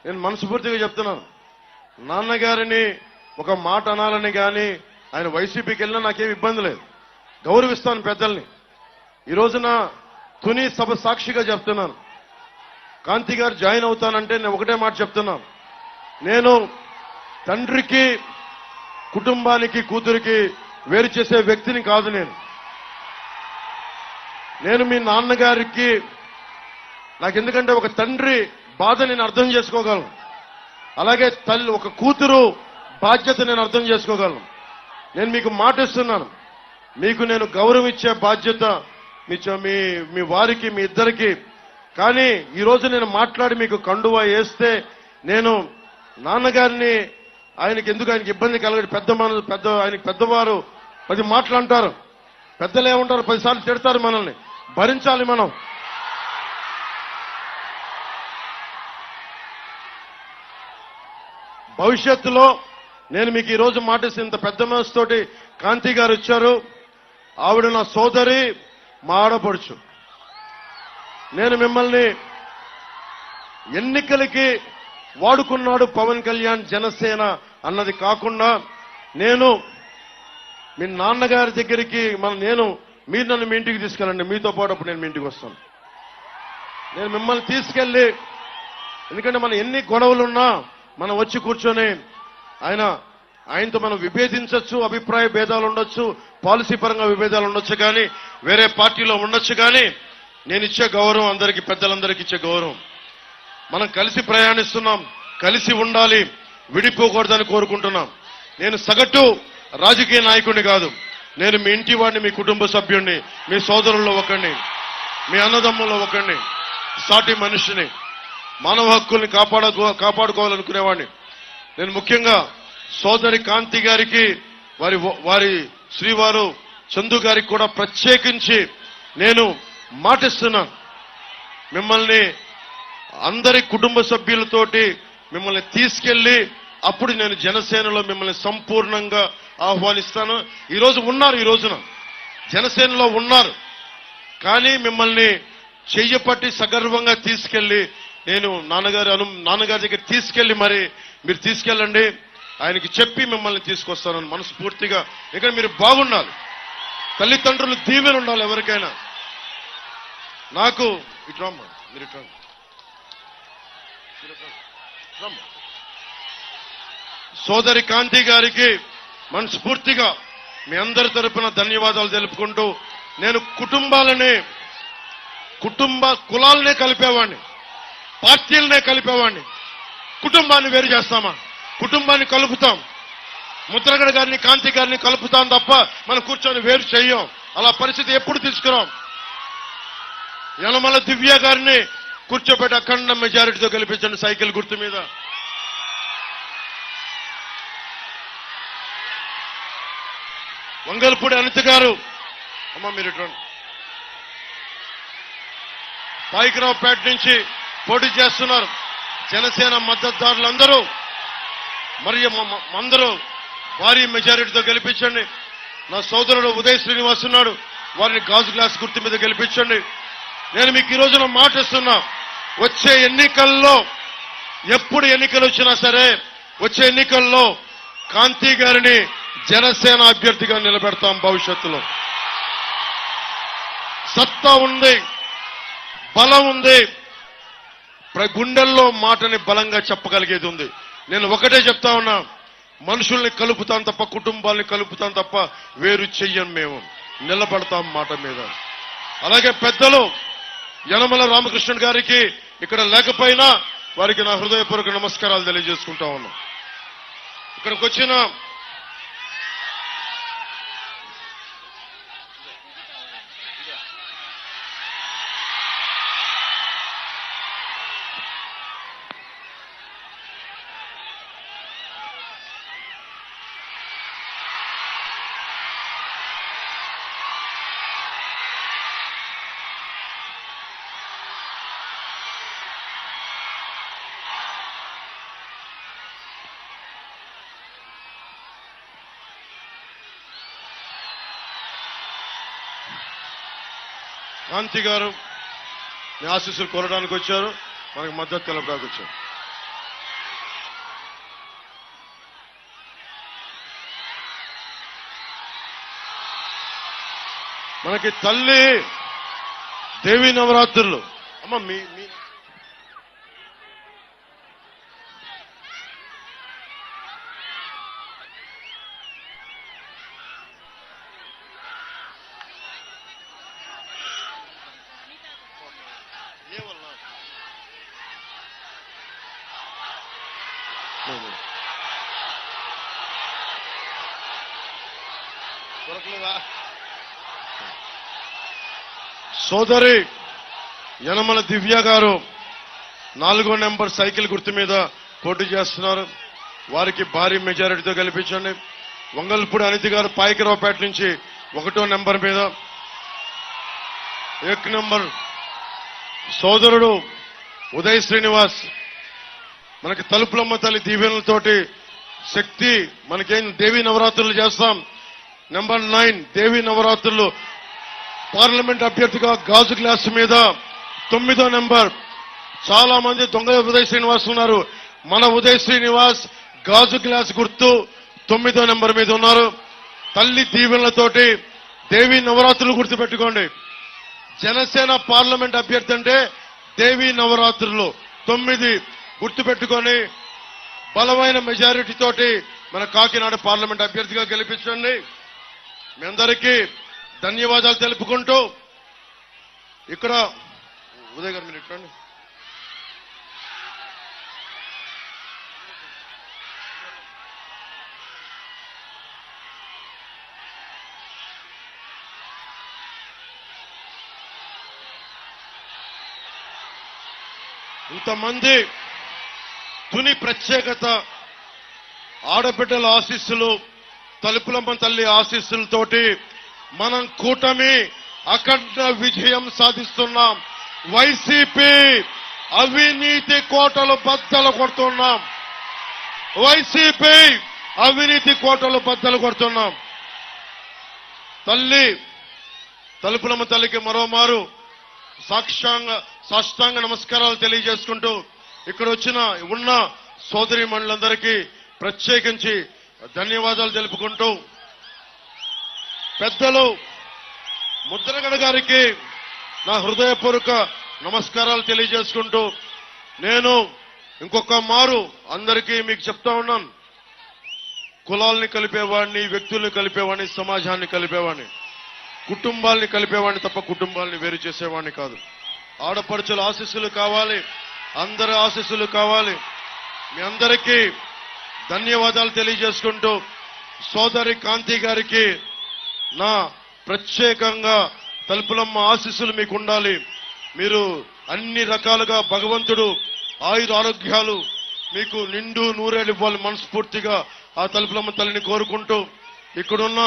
నేను మనస్ఫూర్తిగా చెప్తున్నాను, నాన్నగారిని ఒక మాట అనాలని కానీ ఆయన వైసీపీకి వెళ్ళినా నాకేం ఇబ్బంది లేదు, గౌరవిస్తాను పెద్దల్ని. ఈ రోజున తుని సభ సాక్షిగా చెప్తున్నాను, కాంతి గారు జాయిన్ అవుతానంటే నేను ఒకటే మాట చెప్తున్నాను, నేను తండ్రికి కుటుంబానికి కూతురికి వేరు చేసే వ్యక్తిని కాదు. నేను మీ నాన్నగారికి నాకెందుకంటే ఒక తండ్రి బాధ నేను అర్థం చేసుకోగలను, అలాగే తల్లి ఒక కూతురు బాధ్యత నేను అర్థం చేసుకోగలను. నేను మీకు మాట ఇస్తున్నాను, మీకు నేను గౌరవం ఇచ్చే బాధ్యత మీ వారికి మీ ఇద్దరికి. కానీ ఈ రోజు నేను మాట్లాడి మీకు కండువా వేస్తే నేను నాన్నగారిని ఆయనకి ఇబ్బంది కలగదు. ఆయనకి పెద్దవారు 10 మాటలు అంటారు, పెద్దలు ఏమంటారు 10 సార్లు తిడతారు, మనల్ని భరించాలి మనం. భవిష్యత్తులో నేను మీకు ఈ రోజు మాటిస్తే ఇంత పెద్ద మనసుతోటి కాంతి గారు వచ్చారు. ఆవిడ నా సోదరి, మా ఆడపడుచు. నేను మిమ్మల్ని ఎన్నికలకి వాడుకున్నాడు పవన్ కళ్యాణ్ జనసేన అన్నది కాకుండా, నేను మీ నాన్నగారి దగ్గరికి మీరు నన్ను మీ ఇంటికి తీసుకెళ్ళండి, మీతో పాటు అప్పుడు నేను మీ ఇంటికి వస్తాను. నేను మిమ్మల్ని తీసుకెళ్ళి, ఎందుకంటే మన ఎన్ని గొడవలున్నా మనం వచ్చి కూర్చొని ఆయనతో మనం విభేదించవచ్చు, అభిప్రాయ భేదాలు ఉండొచ్చు, పాలసీ పరంగా విభేదాలు ఉండొచ్చు, కానీ వేరే పార్టీలో ఉండొచ్చు. కానీ నేను ఇచ్చే గౌరవం అందరికీ, పెద్దలందరికీ ఇచ్చే గౌరవం. మనం కలిసి ప్రయాణిస్తున్నాం, కలిసి ఉండాలి, విడిపోకూడదని కోరుకుంటున్నాం. నేను సగటు రాజకీయ నాయకుడిని కాదు, నేను మీ ఇంటి వాడిని, మీ కుటుంబ సభ్యుడిని, మీ సోదరుల్లో ఒకడిని, మీ అన్నదమ్ముల్లో ఒకడిని, సాటి మనిషిని, మానవ హక్కుల్ని కాపాడుకోవాలనుకునేవాడిని. నేను ముఖ్యంగా సోదరి కాంతి గారికి, వారి శ్రీవారు చందు గారికి కూడా ప్రత్యేకించి నేను మాటిస్తున్నాను, మిమ్మల్ని అందరి కుటుంబ సభ్యులతోటి మిమ్మల్ని తీసుకెళ్లి అప్పుడు నేను జనసేనలో మిమ్మల్ని సంపూర్ణంగా ఆహ్వానిస్తాను. ఈ రోజున జనసేనలో ఉన్నారు, కానీ మిమ్మల్ని చెయ్యపట్టి సగర్వంగా తీసుకెళ్లి నేను నాన్నగారి దగ్గర తీసుకెళ్లి మరి మీరు తీసుకెళ్ళండి, ఆయనకి చెప్పి మిమ్మల్ని తీసుకొస్తానని మనస్ఫూర్తిగా. ఇక్కడ మీరు బాగుండాలి, తల్లిదండ్రులు దీవెన ఉండాలి ఎవరికైనా. నాకు మీరు సోదరి కాంతి గారికి మనస్ఫూర్తిగా మీ అందరి తరపున ధన్యవాదాలు తెలుపుకుంటూ, నేను కులాలనే కలిపేవాడిని, పార్టీలనే కలిపేవాడిని. కుటుంబాన్ని వేరు చేస్తామా? కుటుంబాన్ని కలుపుతాం. ముద్రగడ గారిని, కాంతి గారిని కలుపుతాం తప్ప మనం కూర్చొని వేరు చెయ్యం. అలా పరిస్థితి ఎప్పుడు తీసుకురాం. యనమల దివ్య గారిని కూర్చోబెట్టి అఖండ మెజారిటీతో గెలిపించండి సైకిల్ గుర్తు మీద. వంగల్పూడి అనిత గారు, అమ్మ మీరు పాయికరావుపేట నుంచి పోటీ చేస్తున్నారు. జనసేన మద్దతుదారులందరూ మరియు అందరూ భారీ మెజారిటీతో గెలిపించండి. నా సోదరుడు ఉదయ్ శ్రీనివాస్ ఉన్నాడు, వారిని గాజు గ్లాస్ గుర్తు మీద గెలిపించండి. నేను మీకు ఈ రోజున మాటిస్తున్నా, వచ్చే ఎన్నికల్లో ఎప్పుడు ఎన్నికలు వచ్చినా సరే వచ్చే ఎన్నికల్లో కాంతి గారిని జనసేన అభ్యర్థిగా నిలబెడతాం. భవిష్యత్తులో సత్తా ఉంది, బలం ఉంది, గుండెల్లో మాటని బలంగా చెప్పగలిగేది ఉంది. నేను ఒకటే చెప్తా ఉన్నా, మనుషుల్ని కలుపుతాం తప్ప, కుటుంబాల్ని కలుపుతాం తప్ప వేరు చెయ్యం. మేము నిలబడతాం మాట మీద. అలాగే పెద్దలు యనమల రామకృష్ణుడు గారికి ఇక్కడ లేకపోయినా వారికి నా హృదయపూర్వక నమస్కారాలు తెలియజేసుకుంటా ఉన్నాం. ఇక్కడికి వచ్చిన కాంతి గారు మీ ఆశీస్సులు కోరడానికి వచ్చారు, మనకు మద్దతు తెలపడానికి వచ్చారు. మనకి తల్లి దేవీ నవరాత్రులు. అమ్మ మీ సోదరి యనమల దివ్య గారు 4వ నెంబర్ సైకిల్ గుర్తు మీద పోటీ చేస్తున్నారు. వారికి భారీ మెజారిటీతో గెలిపించండి. వంగల్పూడి అనితి గారు పాయకరావుపేట నుంచి 1వ నెంబర్ మీద. 1 నెంబర్ సోదరుడు ఉదయ్ శ్రీనివాస్. మనకి తలుపులమ్మ తల్లి దీవెనలతోటి శక్తి మనకేం దేవీ నవరాత్రులు చేస్తాం. నెంబర్ 9 దేవీ నవరాత్రులు పార్లమెంట్ అభ్యర్థిగా గాజు గ్లాస్ మీద 9వ నెంబర్. చాలా మంది దొంగ ఉదయ్ శ్రీనివాస్ ఉన్నారు. మన ఉదయ్ శ్రీనివాస్ గాజు గ్లాస్ గుర్తు 9వ నెంబర్ మీద ఉన్నారు. తల్లి దీవెనలతోటి దేవీ నవరాత్రులు గుర్తుపెట్టుకోండి. జనసేన పార్లమెంట్ అభ్యర్థి అంటే దేవీ నవరాత్రులు 9 గుర్తుపెట్టుకొని బలమైన మెజారిటీ తోటి మన కాకినాడ పార్లమెంట్ అభ్యర్థిగా గెలిపించండి. మీ అందరికీ ధన్యవాదాలు తెలుపుకుంటూ ఇక్కడ ఉదయ్ గారు మీరు ఇట్లండి. ఇంతమంది తుని ప్రత్యేకత, ఆడబిడ్డల ఆశీస్సులు, తలుపులమ్మ తల్లి ఆశీస్సులతోటి మనం కూటమి అఖండ విజయం సాధిస్తున్నాం. వైసీపీ అవినీతి కోటలు బద్దలు కొడుతున్నాం. వైసీపీ అవినీతి కోటలు బద్దలు కొడుతున్నాం. తల్లి తలుపులమ్మ తల్లికి మరోమారు సాష్టాంగ నమస్కారాలు తెలియజేసుకుంటూ ఇక్కడ ఉన్న సోదరి మండలందరికీ ప్రత్యేకించి ధన్యవాదాలు తెలుపుకుంటూ పెద్దలు ముద్రగడ గారికి నా హృదయపూర్వక నమస్కారాలు తెలియజేసుకుంటూ నేను ఇంకొక మారు అందరికీ మీకు చెప్తా ఉన్నాను. కులాల్ని కలిపేవాడిని, వ్యక్తుల్ని కలిపేవాడిని, సమాజాన్ని కలిపేవాడిని, కుటుంబాల్ని కలిపేవాడిని తప్ప కుటుంబాల్ని వేరు చేసేవాడిని కాదు. ఆడపడుచుల ఆశీస్సులు కావాలి, అందరి ఆశీస్సులు కావాలి. మీ అందరికీ ధన్యవాదాలు తెలియజేసుకుంటూ సోదరి కాంతి గారికి నా ప్రత్యేకంగా తలుపులమ్మ ఆశీస్సులు మీకు ఉండాలి. మీరు అన్ని రకాలుగా భగవంతుడు ఆయుర ఆరోగ్యాలు మీకు నిండు నూరేళ్ళు ఇవ్వాలి మనస్ఫూర్తిగా ఆ తలుపులమ్మ తల్లిని కోరుకుంటూ ఇక్కడున్న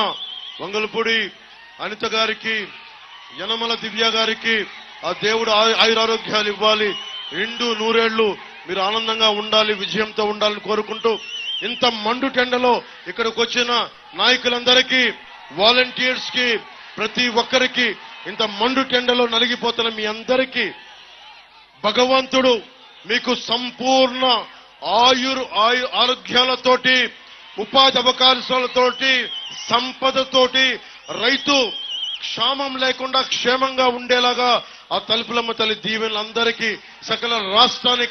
వంగలపూడి అనిత గారికి, యనమల దివ్య గారికి ఆ దేవుడు ఆయురారోగ్యాలు ఇవ్వాలి, నిండు నూరేళ్లు మీరు ఆనందంగా ఉండాలి, విజయంతో ఉండాలని కోరుకుంటూ ఇంత మండు టెండలో ఇక్కడికి వచ్చిన నాయకులందరికీ, వాలంటీర్స్ కి, ప్రతి ఒక్కరికి ఇంత మండు టెండలో నలిగిపోతున్న మీ అందరికీ భగవంతుడు మీకు సంపూర్ణ ఆరోగ్యాలతోటి, ఉపాధి అవకాశాలతోటి, సంపదతోటి, రైతు క్షామం లేకుండా క్షేమంగా ఉండేలాగా ఆ తలుపులమ్మ తల్లి దీవెనలందరికీ సకల రాష్ట్రానికి